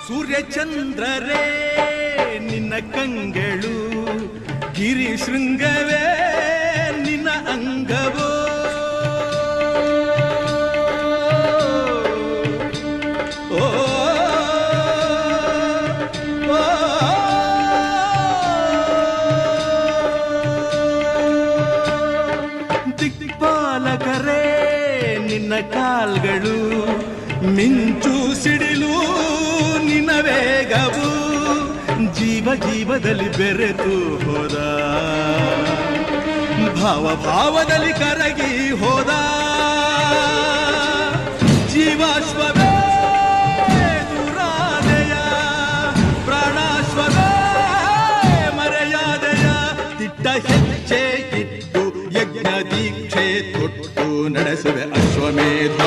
ಸೂರ್ಯಚಂದ್ರರೇ ನಿನ್ನ ಕಂಗಳು, ಗಿರಿ ಶೃಂಗವೇ ನಿನ್ನ ಅಂಗವೋ. ದಿಕ್ಪಾಲಕರೇ ನಿನ್ನ ಕಾಲ್ಗಳು, ಮಿಂಚು ಸಿಡಿಲು ನಿನ್ನ ವೇಗವು. ಜೀವ ಜೀವದಲ್ಲಿ ಬೆರೆತು ಹೋದ, ಭಾವ ಭಾವದಲ್ಲಿ ಕರಗಿ ಹೋದ. ಜೀವಾಶ್ವವೇ ದುರಾದೆಯ, ಪ್ರಾಣಾಶ್ವವೇ ಮರೆಯಾದೆಯ. ದಿಟ್ಟ ಹೆಜ್ಜೆ ಇಟ್ಟು ಯಜ್ಞ ದೀಕ್ಷೆ ತೊಟ್ಟು ನಡೆಸುವೆ ಅಶ್ವಮೇಧ.